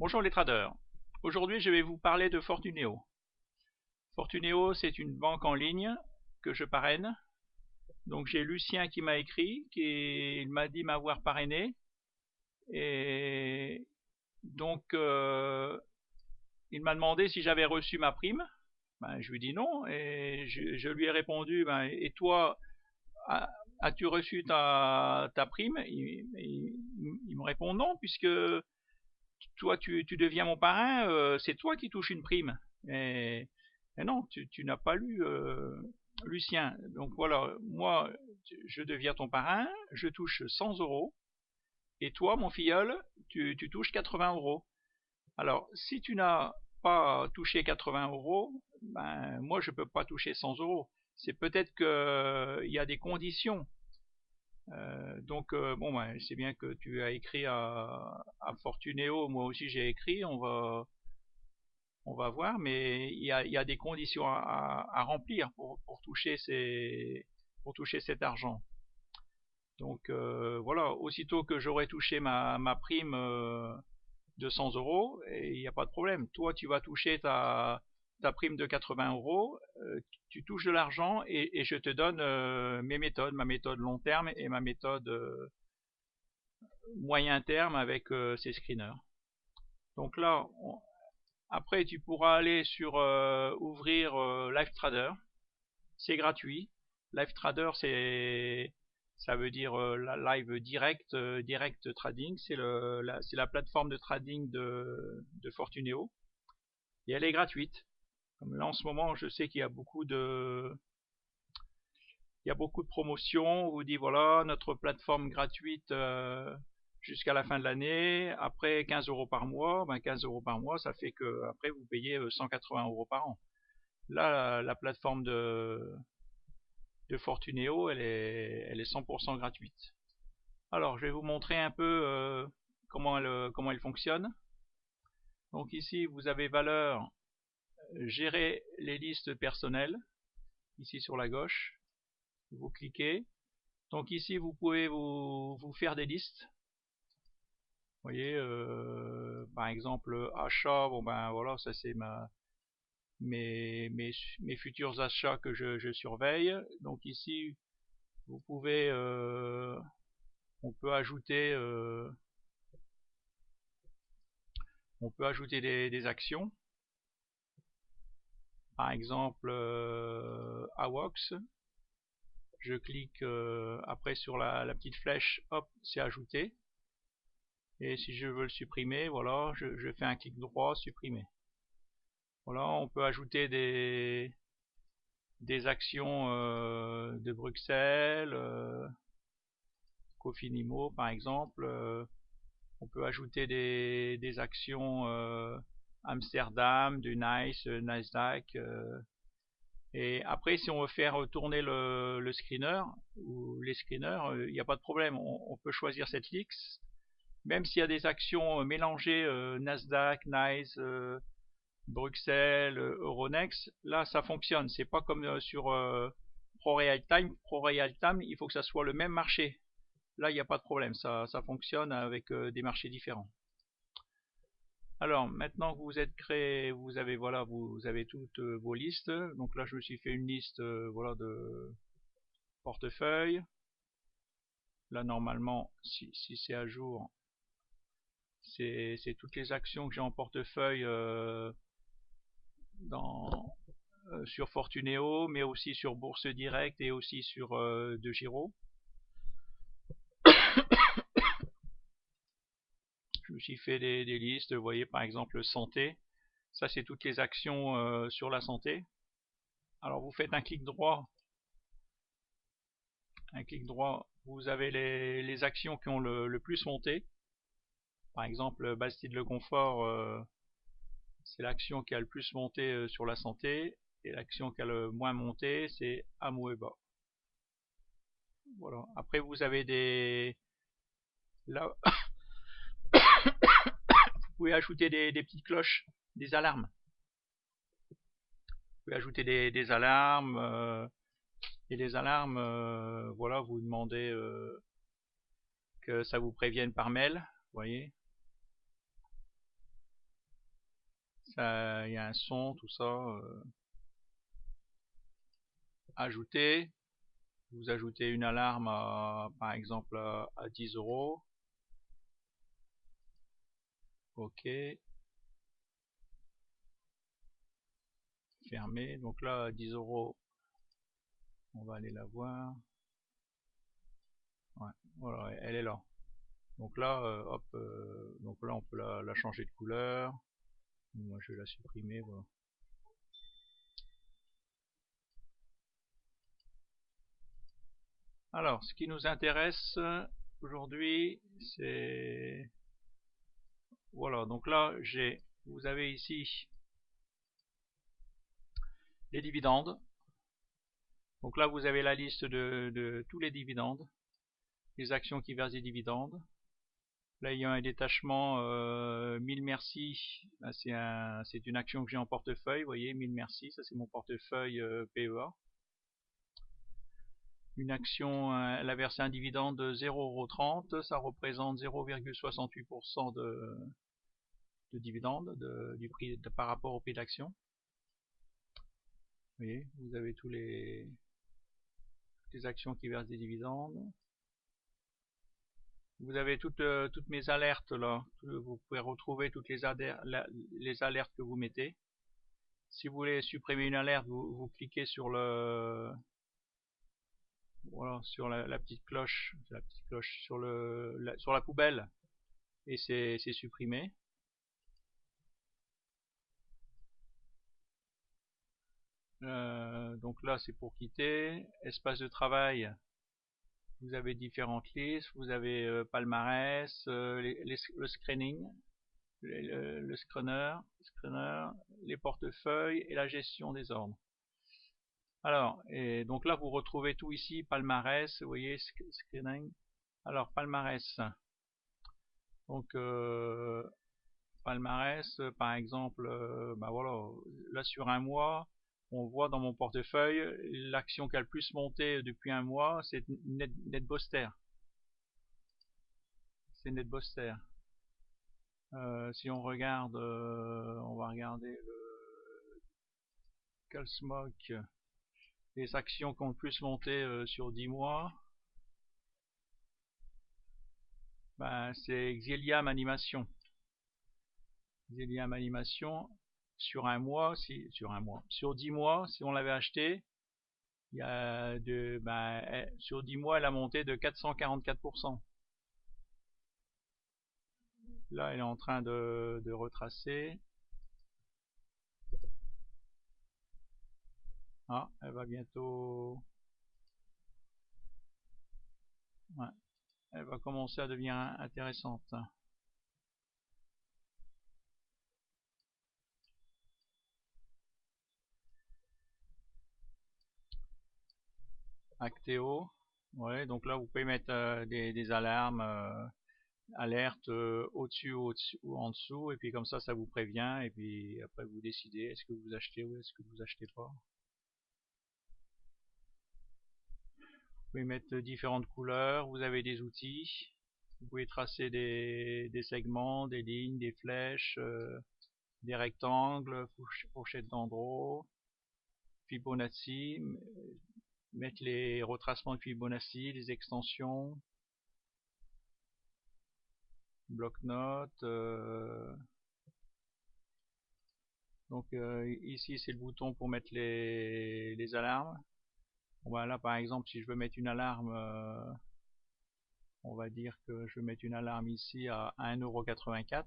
Bonjour les traders. Aujourd'hui, je vais vous parler de Fortuneo. Fortuneo, c'est une banque en ligne que je parraine. Donc j'ai Lucien qui m'a écrit, il m'a dit m'avoir parrainé. Et donc il m'a demandé si j'avais reçu ma prime. Je lui ai dit non. Et je lui ai répondu, et toi, as-tu reçu ta prime? Il me répond non, puisque toi tu deviens mon parrain, c'est toi qui touches une prime. Et non, tu n'as pas lu Lucien. Donc voilà, moi je deviens ton parrain, je touche 100 euros, et toi mon filleul, tu touches 80 euros. Alors si tu n'as pas touché 80 euros, moi je peux pas toucher 100 euros. C'est peut-être qu'il y a des conditions. Bon, c'est bien que tu as écrit à Fortuneo, moi aussi j'ai écrit, on va voir, mais il y a des conditions à remplir pour toucher cet argent. Donc voilà, aussitôt que j'aurai touché ma prime de 100 euros, il n'y a pas de problème. Toi, tu vas toucher ta prime de 80 euros, tu touches de l'argent et je te donne mes méthodes, ma méthode long terme et ma méthode moyen terme avec ces screeners. Donc là, après tu pourras aller sur ouvrir LiveTrader, c'est gratuit. LiveTrader, ça veut dire la live direct trading, c'est la plateforme de trading de Fortuneo et elle est gratuite. Comme là en ce moment, je sais qu'il y a beaucoup de promotions. On vous dit voilà notre plateforme gratuite jusqu'à la fin de l'année. Après 15 euros par mois, 15 euros par mois, ça fait que après vous payez 180 euros par an. Là, la plateforme de Fortuneo, elle est 100% gratuite. Alors, je vais vous montrer un peu comment elle fonctionne. Donc ici, vous avez valeur, gérer les listes personnelles, ici sur la gauche. Vous cliquez. Donc ici, vous pouvez vous faire des listes. Vous voyez, par exemple, achat, voilà, ça c'est mes futurs achats que je surveille. Donc ici, vous pouvez, on peut ajouter des actions. Par exemple, AWOX. Je clique après sur la petite flèche, hop, c'est ajouté. Et si je veux le supprimer, voilà, je fais un clic droit, supprimer. Voilà, on peut ajouter des actions de Bruxelles, Cofinimo par exemple. On peut ajouter des actions Amsterdam, du Nice, Nasdaq. Et après, si on veut faire tourner le screener ou les screeners, il n'y a pas de problème. On peut choisir cette liste. Même s'il y a des actions mélangées, Nasdaq, Nice, Bruxelles, Euronext, là ça fonctionne. C'est pas comme sur ProRealTime. ProRealTime, il faut que ça soit le même marché. Là, il n'y a pas de problème. Ça fonctionne avec des marchés différents. Alors, maintenant que vous êtes créé, vous avez toutes vos listes. Donc là, je me suis fait une liste voilà, de portefeuille. Là, normalement, si c'est à jour, c'est toutes les actions que j'ai en portefeuille sur Fortuneo, mais aussi sur Bourse Direct et aussi sur De Giro. Je me suis fait des listes, vous voyez par exemple santé. Ça c'est toutes les actions sur la santé. Alors vous faites un clic droit. Vous avez les actions qui ont le plus monté. Par exemple, Bastide Le Confort, c'est l'action qui a le plus monté sur la santé. Et l'action qui a le moins monté, c'est Amoeba. Voilà. Après, vous avez là, vous pouvez ajouter des petites cloches, des alarmes. Vous pouvez ajouter des alarmes. Et les alarmes, voilà, vous demandez que ça vous prévienne par mail. Vous voyez. Ça, il y a un son, tout ça. Ajouter. Vous ajoutez une alarme par exemple à 10 euros. OK. Fermer. Donc là, à 10 euros, on va aller la voir. Ouais, voilà, elle est là. Donc là, hop, donc là, on peut la changer de couleur. Moi, je vais la supprimer. Voilà. Alors, ce qui nous intéresse aujourd'hui, c'est voilà. Donc là, vous avez ici les dividendes. Donc là, vous avez la liste de tous les dividendes, les actions qui versent des dividendes. Là, il y a un détachement 1000 merci. C'est une action que j'ai en portefeuille. Vous voyez, 1000 merci. Ça, c'est mon portefeuille PEA. Une action, elle a versé un dividende de 0,30 €. Ça représente 0,68% de dividende du prix par rapport au prix d'action. Vous voyez, vous avez toutes les actions qui versent des dividendes. Vous avez toutes mes alertes là. Vous pouvez retrouver toutes les alertes que vous mettez. Si vous voulez supprimer une alerte, vous cliquez sur sur la petite cloche, sur la poubelle et c'est supprimé. Donc là, c'est pour quitter. Espace de travail. Vous avez différentes listes. Vous avez palmarès, le screening, le screener, les portefeuilles et la gestion des ordres. Alors, et donc là, vous retrouvez tout ici, palmarès, vous voyez, screening. Alors, palmarès. Donc, palmarès, par exemple, bah voilà, là sur un mois, on voit dans mon portefeuille, l'action qui a le plus monté depuis un mois, c'est NetBooster. C'est NetBooster. Si on regarde, on va regarder le Calsmoke, les actions qui ont le plus monté sur 10 mois, ben, c'est Xilium Animation. Xilium Animation, sur 10 mois, si on l'avait acheté, il y a sur 10 mois, elle a monté de 444%. Là, elle est en train de retracer. Ah, elle va bientôt... Ouais, elle va commencer à devenir intéressante. Acteo. Ouais, donc là, vous pouvez mettre des alarmes, alertes au-dessus ou en dessous, et puis comme ça vous prévient, et puis après vous décidez est-ce que vous achetez ou est-ce que vous achetez pas. Vous pouvez mettre différentes couleurs, vous avez des outils, vous pouvez tracer des segments, des lignes, des flèches, des rectangles, fourchettes d'Andro, Fibonacci, mettre les retracements de Fibonacci, les extensions, bloc-notes. Donc ici c'est le bouton pour mettre les alarmes. Bon, bah, là par exemple si je veux mettre une alarme, on va dire que je vais mettre une alarme ici à 1,84 €.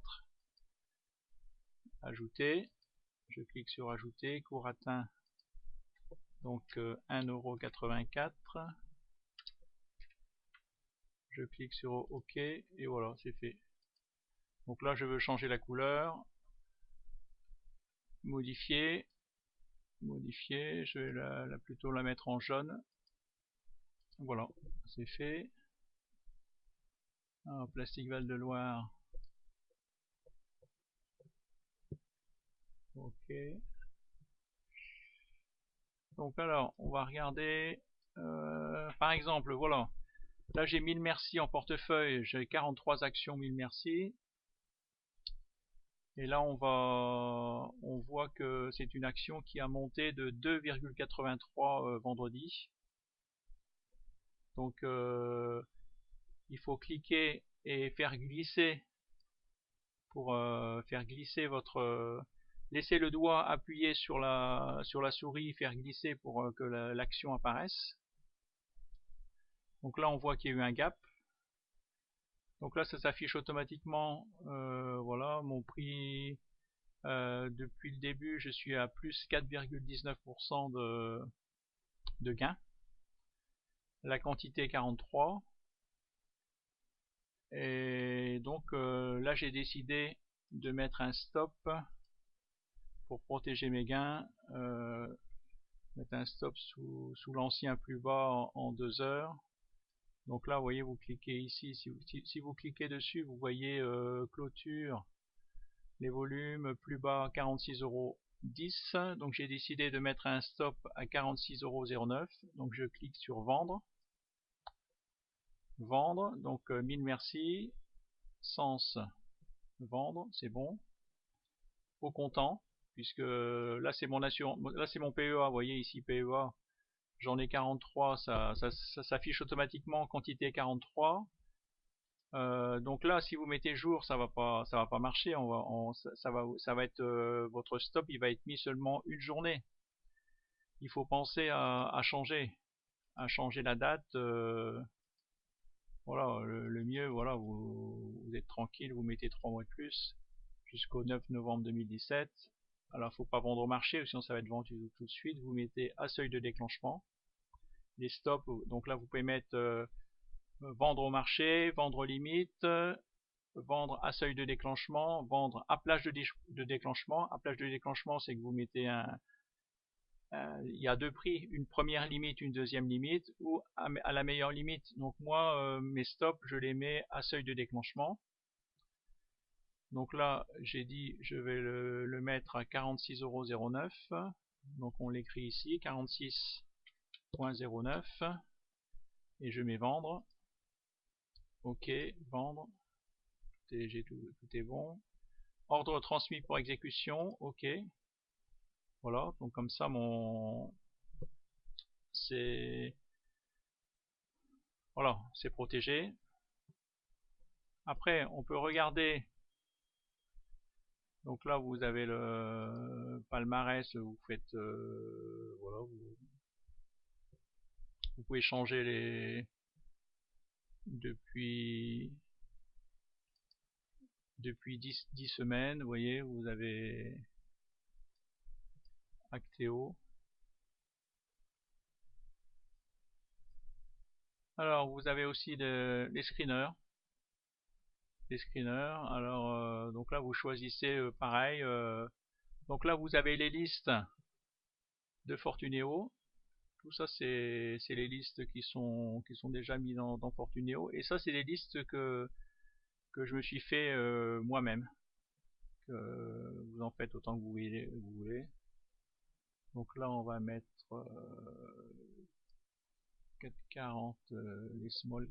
Ajouter. Je clique sur ajouter, cours atteint. Donc 1,84 €. Je clique sur OK et voilà, c'est fait. Donc là, je veux changer la couleur. Modifier. Modifier. Je vais plutôt la mettre en jaune. Voilà, c'est fait. Alors, Plastique Val de Loire. OK. Donc alors, on va regarder. Par exemple, voilà. Là, j'ai 1000 merci en portefeuille. J'ai 43 actions 1000 merci. Et là on voit que c'est une action qui a monté de 2,83 vendredi. Donc il faut cliquer et faire glisser pour faire glisser votre laisser le doigt appuyé sur la souris, faire glisser pour que l'action apparaisse. Donc là on voit qu'il y a eu un gap. Donc là ça s'affiche automatiquement. Voilà mon prix depuis le début, je suis à plus 4,19% de gain. La quantité 43. Et donc là j'ai décidé de mettre un stop pour protéger mes gains. Mettre un stop sous l'ancien plus bas en 2 heures. Donc là vous voyez, vous cliquez ici, si vous cliquez dessus vous voyez clôture, les volumes plus bas 46,10 €. Donc j'ai décidé de mettre un stop à 46,09 €. Donc je clique sur vendre. Vendre, donc 1000 merci. Sens vendre, c'est bon. Au comptant, puisque là c'est mon PEA, vous voyez ici PEA, j'en ai 43, ça s'affiche automatiquement quantité 43. Donc là si vous mettez jour ça va pas marcher, ça va être votre stop, il va être mis seulement une journée. Il faut penser à changer la date. Voilà, le mieux, voilà, vous êtes tranquille, vous mettez 3 mois de plus jusqu'au 9 novembre 2017. Alors faut pas vendre au marché, sinon ça va être vendu tout de suite. Vous mettez à seuil de déclenchement. Les stops, donc là vous pouvez mettre vendre au marché, vendre limite, vendre à seuil de déclenchement, vendre à plage de déclenchement. À plage de déclenchement, c'est que vous mettez il y a deux prix, une première limite, une deuxième limite, ou à la meilleure limite. Donc moi, mes stops, je les mets à seuil de déclenchement. Donc là, j'ai dit, je vais le mettre à 46,09 €. Donc on l'écrit ici, 46,09. Et je mets vendre. OK, vendre. Tout est bon. Ordre transmis pour exécution. OK. Voilà, donc comme ça, voilà, c'est protégé. Après, on peut regarder. Donc là, vous avez le palmarès. Vous faites, voilà, vous pouvez changer depuis 10 semaines. Vous voyez, vous avez Acteo. Alors, vous avez aussi les screeners. Alors donc là vous choisissez pareil. Donc là vous avez les listes de Fortuneo. Tout ça c'est les listes qui sont déjà mises dans Fortuneo. Et ça c'est les listes que je me suis fait moi-même. Vous en faites autant que vous voulez. Donc là on va mettre 440 les small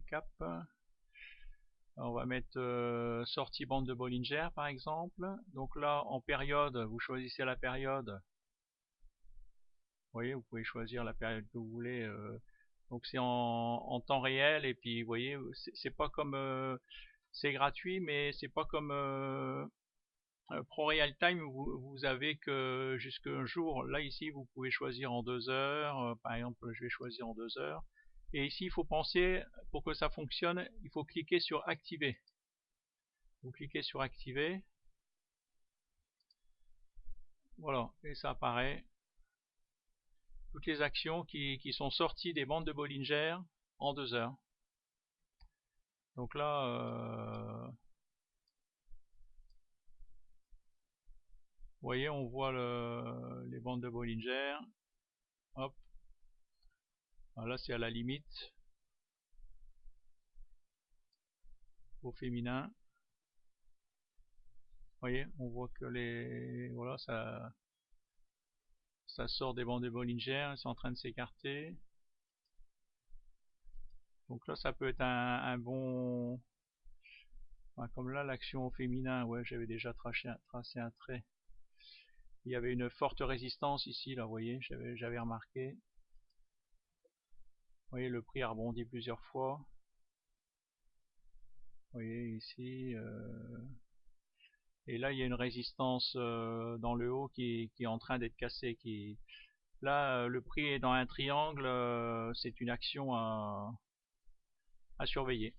cap. On va mettre sortie bande de Bollinger par exemple. Donc là en période, vous choisissez la période. Vous voyez, vous pouvez choisir la période que vous voulez. Donc c'est en temps réel, et puis vous voyez, c'est pas comme c'est gratuit, mais c'est pas comme Pro Real Time, vous avez que jusqu'à un jour. Là ici vous pouvez choisir en 2 heures. Par exemple je vais choisir en 2 heures. Et ici il faut penser, pour que ça fonctionne, il faut cliquer sur activer. Vous cliquez sur activer. Voilà, et ça apparaît. Toutes les actions qui sont sorties des bandes de Bollinger en 2 heures. Donc là, vous voyez, on voit les bandes de Bollinger. Hop. Là c'est à la limite. Au féminin. Vous voyez, on voit que voilà, ça sort des bandes de Bollinger, c'est en train de s'écarter. Donc là ça peut être un bon Enfin, comme là, l'action au féminin, ouais, j'avais déjà tracé un trait. Il y avait une forte résistance ici, là, vous voyez, j'avais remarqué. Vous voyez, le prix a rebondi plusieurs fois. Vous voyez, ici. Et là, il y a une résistance dans le haut qui est en train d'être cassée. Là, le prix est dans un triangle. C'est une action à surveiller.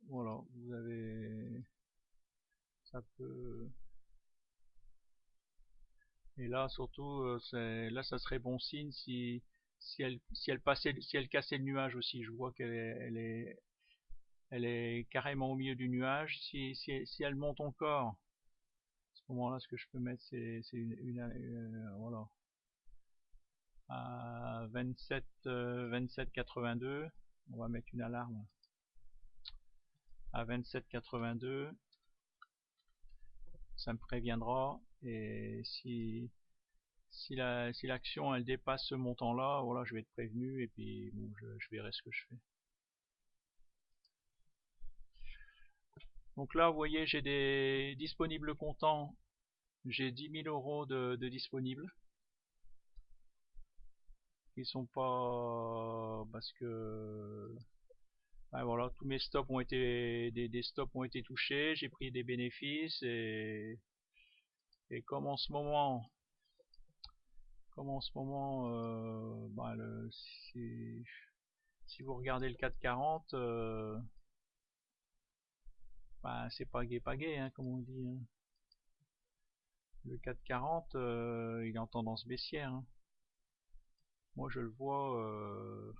Voilà, vous avez... Ça peut... Et là, surtout, là, ça serait bon signe si elle cassait le nuage aussi. Je vois elle est carrément au milieu du nuage. Si elle monte encore, à ce moment-là, ce que je peux mettre, c'est voilà, à 27,82. On va mettre une alarme à 27,82. Ça me préviendra. Et si l'action elle dépasse ce montant-là, voilà, je vais être prévenu et puis bon, je verrai ce que je fais. Donc là, vous voyez, j'ai des disponibles comptants. J'ai 10 000 euros de disponibles. Ils sont pas parce que ben voilà, tous mes stops ont été des stops ont été touchés. J'ai pris des bénéfices et comme en ce moment ben si vous regardez le 440, ben c'est pas gai, hein, comme on dit. Hein. Le 440, il est en tendance baissière. Hein. Moi, je le vois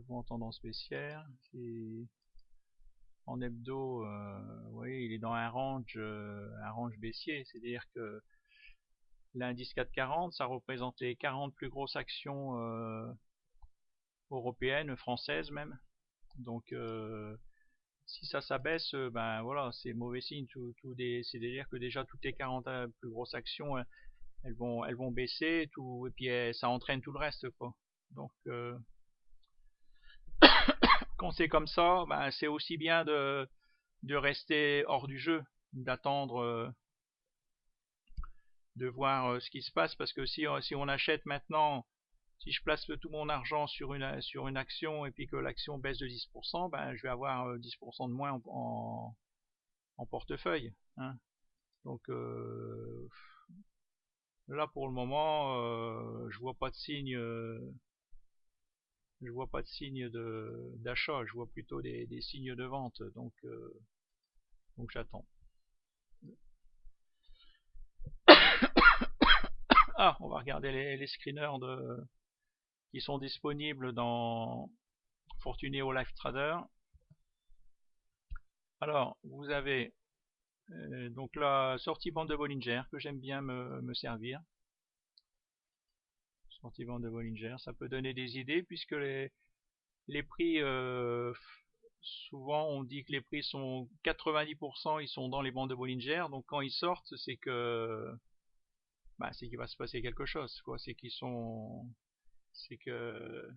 en tendance baissière. En hebdo, vous voyez, il est dans un range baissier. C'est-à-dire que l'indice 440, ça représente les 40 plus grosses actions européennes, françaises même. Donc, si ça s'abaisse, ben voilà, c'est mauvais signe. C'est-à-dire que déjà toutes les 40 plus grosses actions, elles vont baisser, et puis ça entraîne tout le reste, quoi. Donc, quand c'est comme ça, ben, c'est aussi bien de rester hors du jeu, d'attendre, de voir ce qui se passe, parce que si on achète maintenant, si je place tout mon argent sur une action et puis que l'action baisse de 10%, ben, je vais avoir 10% de moins en portefeuille. Hein. Donc là pour le moment, je vois pas de signe d'achat, je vois plutôt des signes de vente, donc j'attends. Ah, on va regarder les screeners qui sont disponibles dans Fortuneo Live Trader. Alors, vous avez donc la sortie bande de Bollinger que j'aime bien me servir. Sortie bande de Bollinger, ça peut donner des idées puisque les prix, souvent on dit que les prix sont 90%, ils sont dans les bandes de Bollinger, donc quand ils sortent, c'est qu'il va se passer quelque chose, quoi. C'est que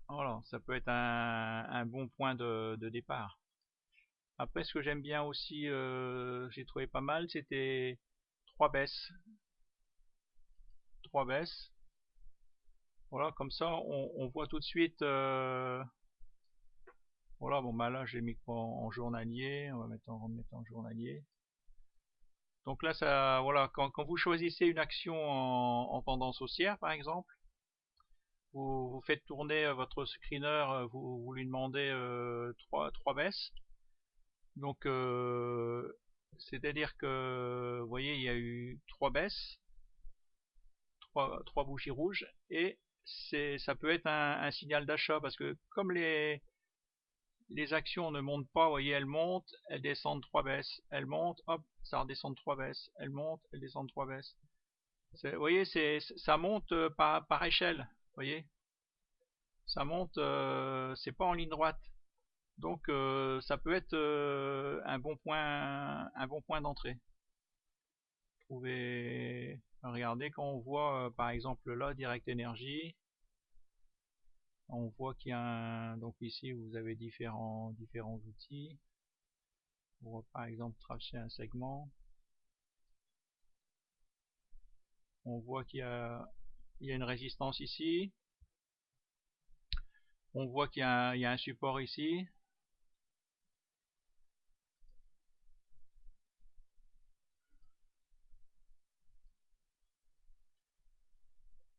voilà, ça peut être un bon point de départ. Après, ce que j'aime bien aussi, j'ai trouvé pas mal, c'était 3 baisses. 3 baisses. Voilà, comme ça, on voit tout de suite. Voilà, bon, bah là, j'ai mis en journalier. On va mettre en journalier. Donc là, ça, voilà, quand vous choisissez une action en tendance haussière, par exemple, vous faites tourner votre screener, vous lui demandez 3 baisses. Donc, c'est-à-dire que, vous voyez, il y a eu 3 baisses, 3 bougies rouges, et ça peut être un signal d'achat, parce que comme les actions ne montent pas, vous voyez, elles montent, elles descendent 3 baisses, elles montent, hop, ça redescend 3 baisses, elles montent, elles descendent 3 baisses. Vous voyez, ça monte par échelle, vous voyez, ça monte, c'est pas en ligne droite. Donc ça peut être un bon point d'entrée. Regardez quand on voit par exemple là Direct Energy, On voit qu'il y a donc ici vous avez différents outils pour par exemple tracer un segment. On voit qu'il y a une résistance ici. On voit qu'il y a un support ici.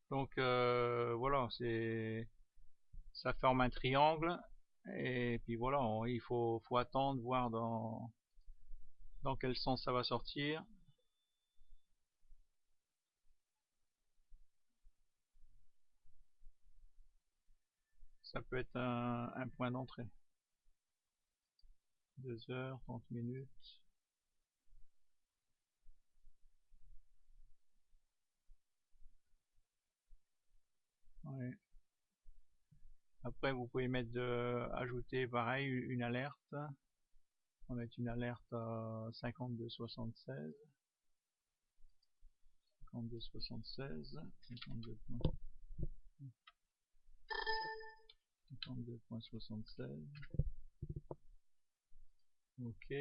Donc voilà, ça forme un triangle. Et puis voilà, il faut attendre, voir dans quel sens ça va sortir. Ça peut être un point d'entrée. 2 heures, 30 minutes. Ouais. Après, vous pouvez mettre ajouter pareil une alerte. On va mettre une alerte à 52,76. 52,76. 52,76. Ok.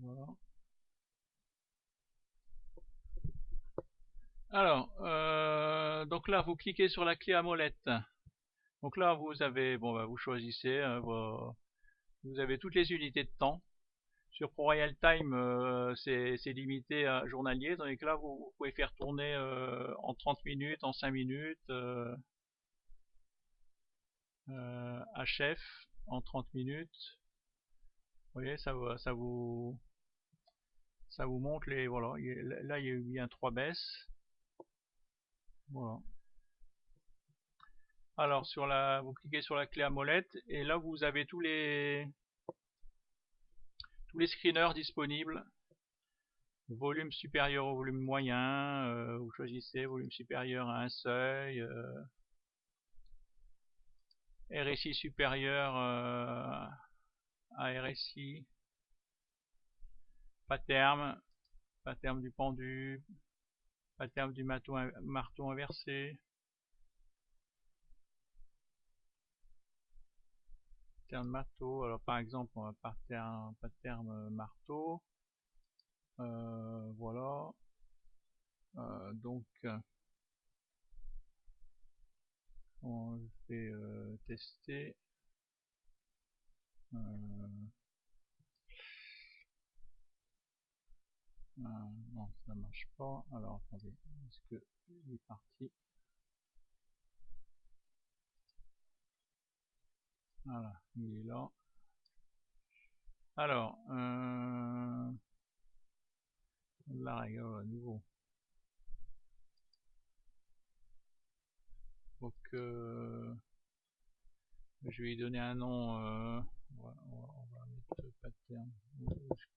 Voilà. Alors, donc là, vous cliquez sur la clé à molette. Donc là, vous avez, bon, bah, vous choisissez, vous avez toutes les unités de temps. Sur ProRealTime, Time, c'est limité à journalier, tandis que là, vous pouvez faire tourner en 30 minutes, en 5 minutes, HF en 30 minutes. Vous voyez, ça vous montre les, voilà, là il y a eu bien 3 baisses. Voilà. Alors vous cliquez sur la clé à molette et là vous avez tous les screeners disponibles. Volume supérieur au volume moyen, vous choisissez volume supérieur à un seuil, RSI supérieur à RSI, pattern du pendu, pattern du marteau inversé, pattern marteau. Alors par exemple on va pattern marteau. Voilà. Donc on fait tester. Non, ça marche pas. Alors attendez, est-ce que il est parti? Voilà, il est là. Alors, la règle à nouveau. Donc, je vais lui donner un nom. On va mettre pattern.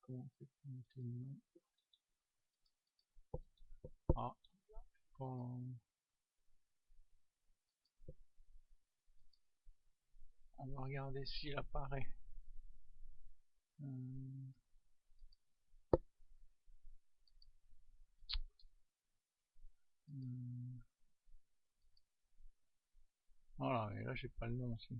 Comment on le nom? Ah, on va regarder s'il apparaît. Voilà, et là j'ai pas le nom aussi.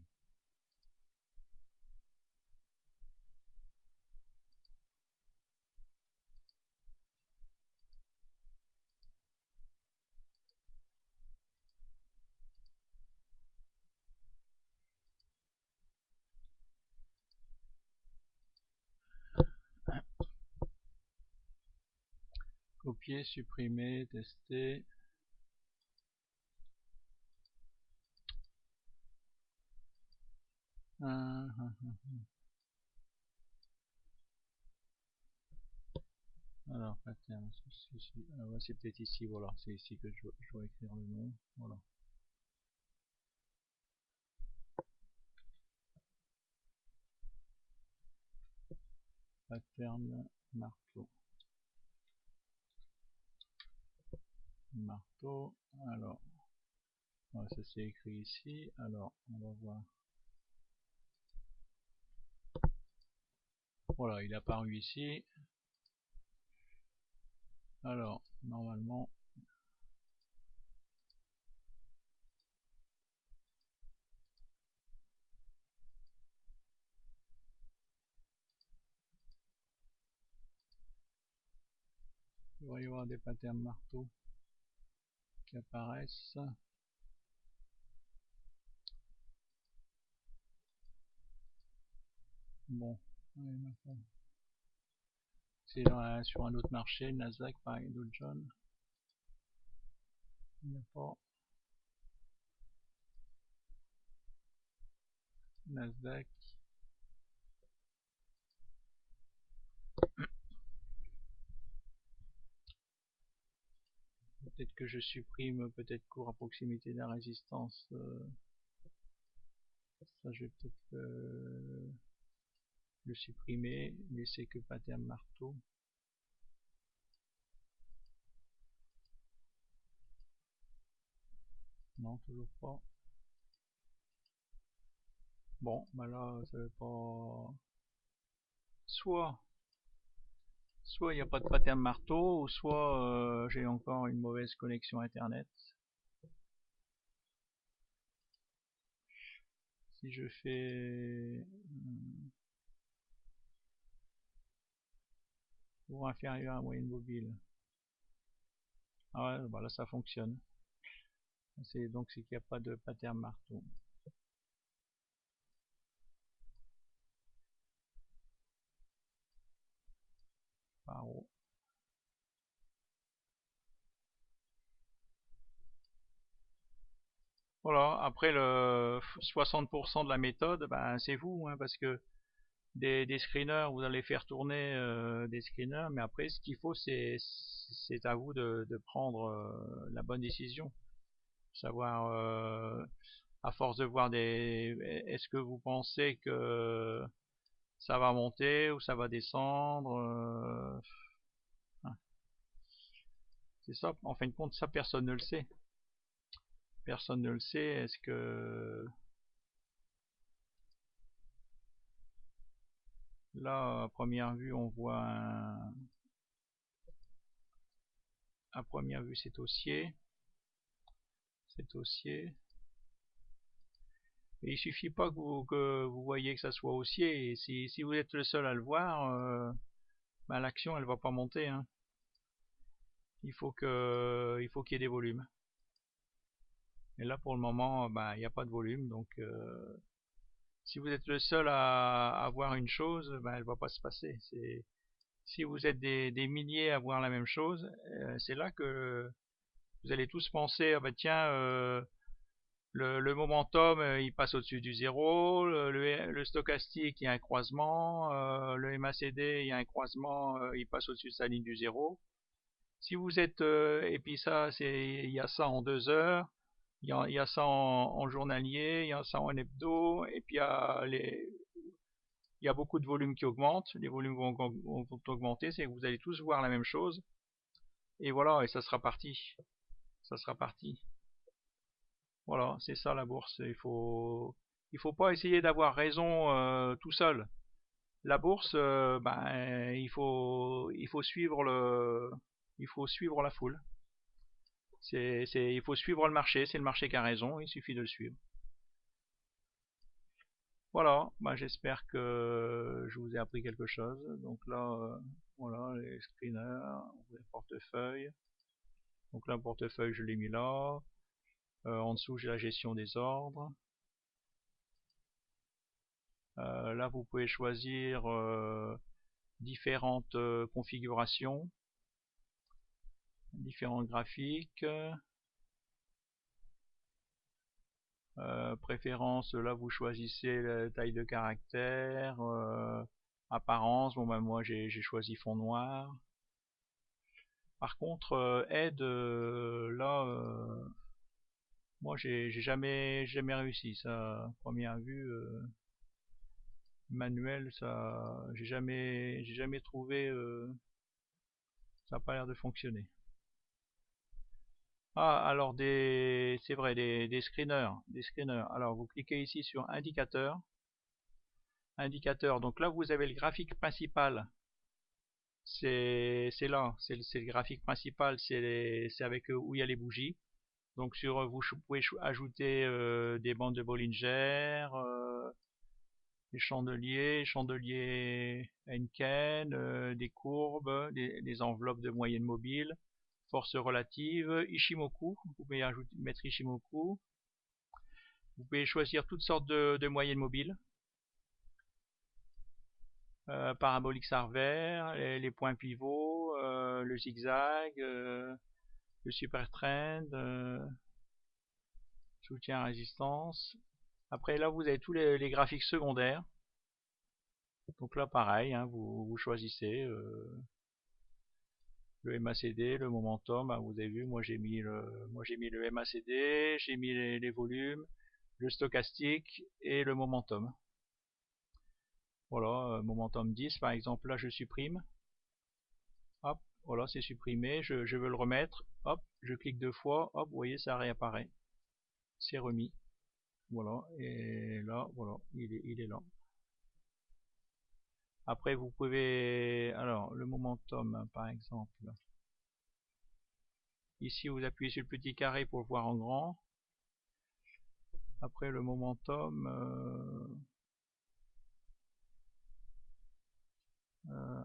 Copier, supprimer, tester. Alors, pattern, c'est peut-être ici, voilà, c'est ici que je dois écrire le nom, voilà. Pattern marteau. Marteau, alors, ouais, ça c'est écrit ici, alors on va voir. Voilà, il est apparu ici. Alors, normalement, il va y avoir des patterns marteaux qui apparaissent. Bon, c'est sur un autre marché, Nasdaq par exemple, Dow Jones. Il n'y a pas Nasdaq. Peut-être que je supprime peut-être cours à proximité de la résistance. Ça, je vais peut-être le supprimer, laisser que pattern marteau. Non, toujours pas. Bon, bah là, ça veut pas. Soit il n'y a pas de pattern marteau, ou soit j'ai encore une mauvaise connexion internet. Si je fais pour inférieur à moyenne mobile, ah ouais, bah là ça fonctionne. Donc c'est qu'il n'y a pas de pattern marteau. Paro. Voilà, après le 60% de la méthode, ben, c'est vous, hein, parce que des screeners, vous allez faire tourner des screeners, mais après ce qu'il faut c'est à vous de prendre la bonne décision. Savoir à force de voir est-ce que vous pensez que ça va monter ou ça va descendre, hein. C'est ça, en fin de compte, ça personne ne le sait. Personne ne le sait. Est-ce que là, à première vue, on voit à première vue, c'est haussier. C'est haussier. Et il suffit pas que vous voyez que ça soit haussier. Et si vous êtes le seul à le voir, ben, l'action, elle va pas monter, hein. Il faut qu'il y ait des volumes. Et là, pour le moment, ben, il n'y a pas de volume. Donc, si vous êtes le seul à voir une chose, ben, elle va pas se passer. Si vous êtes des milliers à voir la même chose, c'est là que vous allez tous penser, ah bah tiens, le momentum il passe au-dessus du zéro, le stochastique il y a un croisement, le MACD il y a un croisement, il passe au-dessus de sa ligne du zéro. Si vous êtes, et puis ça, il y a ça en 2 heures, il y a ça en journalier, il y a ça en hebdo, et puis il y a beaucoup de volumes qui augmentent, les volumes vont augmenter, c'est que vous allez tous voir la même chose, et voilà, et ça sera parti. Ça sera parti. Voilà, c'est ça la bourse. Il faut pas essayer d'avoir raison tout seul. La bourse, ben, il faut suivre il faut suivre la foule. Il faut suivre le marché. C'est le marché qui a raison. Il suffit de le suivre. Voilà, ben, j'espère que je vous ai appris quelque chose. Donc là, voilà, les screeners, les portefeuilles. Donc là, le portefeuille, je l'ai mis là. En dessous, j'ai la gestion des ordres. Là, vous pouvez choisir différentes configurations, différents graphiques. Préférence, là vous choisissez la taille de caractère, apparence, bon ben moi j'ai choisi fond noir. Par contre aide, là moi j'ai jamais réussi ça, première vue manuel, ça j'ai jamais trouvé, ça n'a pas l'air de fonctionner. Ah, alors c'est vrai, des screeners, Alors vous cliquez ici sur indicateur, donc là vous avez le graphique principal c'est là, c'est le graphique principal, c'est avec où il y a les bougies. Donc vous pouvez ajouter des bandes de Bollinger, des chandeliers Henken, des courbes, des enveloppes de moyenne mobile, force relative, Ishimoku, vous pouvez mettre Ishimoku. Vous pouvez choisir toutes sortes de moyennes mobiles. Parabolique Sarver, les points pivots, le zigzag, le super trend, soutien à résistance. Après là vous avez tous les graphiques secondaires. Donc là pareil, hein, vous choisissez le MACD, le momentum. Vous avez vu, moi j'ai mis le MACD, j'ai mis les volumes, le stochastique et le momentum. Voilà, momentum 10 par exemple, là je supprime. Hop, voilà, c'est supprimé, je veux le remettre. Hop, je clique 2 fois, hop, vous voyez, ça réapparaît. C'est remis. Voilà, et là, voilà, il est là. Après, vous pouvez, alors, le momentum, par exemple. Ici, vous appuyez sur le petit carré pour le voir en grand. Après, le momentum,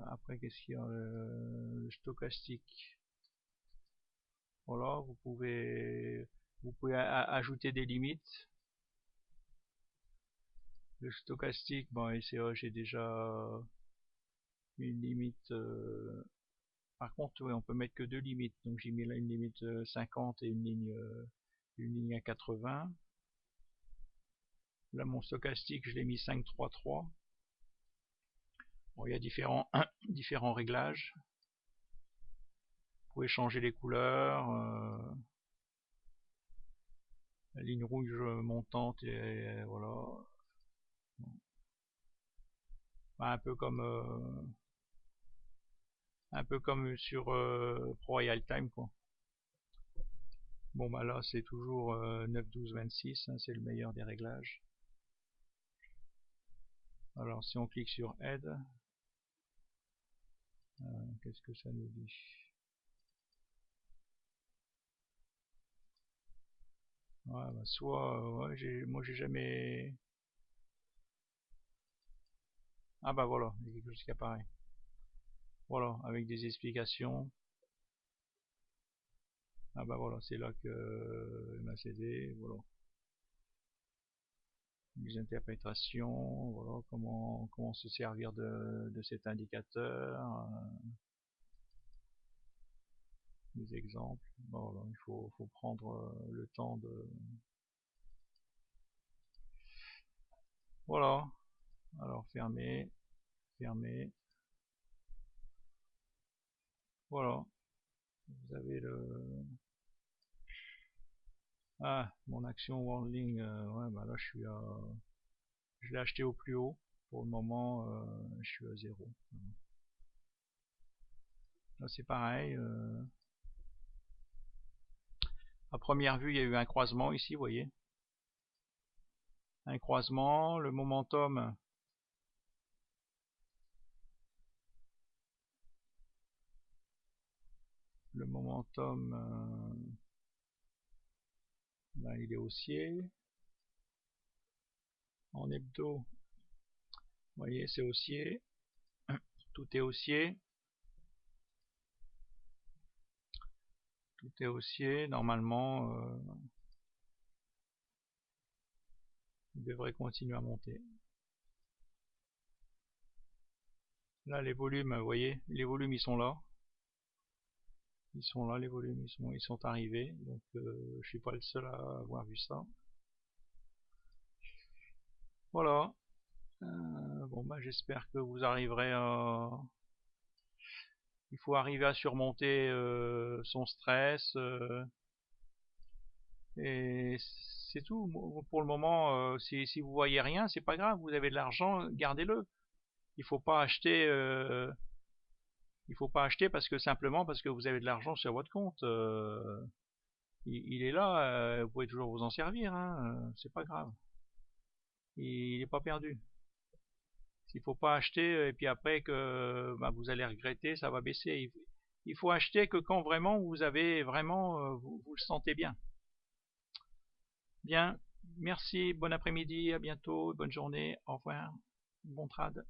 après, qu'est-ce qu'il y a, le stochastique. Voilà, vous pouvez ajouter des limites. Le stochastique, bon, ici, j'ai déjà une limite. Par contre, oui, on peut mettre que 2 limites. Donc j'ai mis là une limite 50 et une ligne à 80. Là, mon stochastique, je l'ai mis 533. Bon, il y a différents réglages. Vous pouvez changer les couleurs. La ligne rouge montante, et voilà. Bon. Un peu comme sur Pro Royal Time, quoi. Bon, bah là, c'est toujours 9, 12, 26, hein, c'est le meilleur des réglages. Alors, si on clique sur Aide, qu'est-ce que ça nous dit? Ouais, bah soit, ouais, moi j'ai jamais. Ah bah voilà, il y a quelque chose qui apparaît. Voilà, avec des explications. Ah bah voilà, c'est là que m'a cédé, voilà. Des interprétations, voilà, comment se servir de cet indicateur, des exemples. Bon, voilà, il faut prendre le temps de. Voilà. Alors fermer, fermer. Voilà. Vous avez le. Ah, mon action Worldling, ouais, bah là je l'ai acheté au plus haut. Pour le moment, je suis à 0. Là c'est pareil. À première vue, il y a eu un croisement ici, vous voyez. Un croisement, le momentum. Le momentum, ben, il est haussier. En hebdo, vous voyez, c'est haussier. Tout est haussier. Tout est haussier. Normalement, il devrait continuer à monter. Là, les volumes, vous voyez, les volumes, ils sont là. Ils sont là, les volumes, ils sont arrivés. Donc, je suis pas le seul à avoir vu ça. Voilà. Bon, bah, j'espère que vous arriverez à. Il faut arriver à surmonter son stress. Et c'est tout. Pour le moment, si vous voyez rien, c'est pas grave. Vous avez de l'argent, gardez-le. Il faut pas acheter. Il faut pas acheter simplement parce que vous avez de l'argent sur votre compte. Il est là. Vous pouvez toujours vous en servir. Hein, c'est pas grave. Il est pas perdu. Il faut pas acheter et puis après que vous allez regretter, ça va baisser. Il faut acheter que quand vraiment vous avez vraiment vous le sentez bien. Bien, merci, bon après-midi, à bientôt, bonne journée, au revoir, bon trade.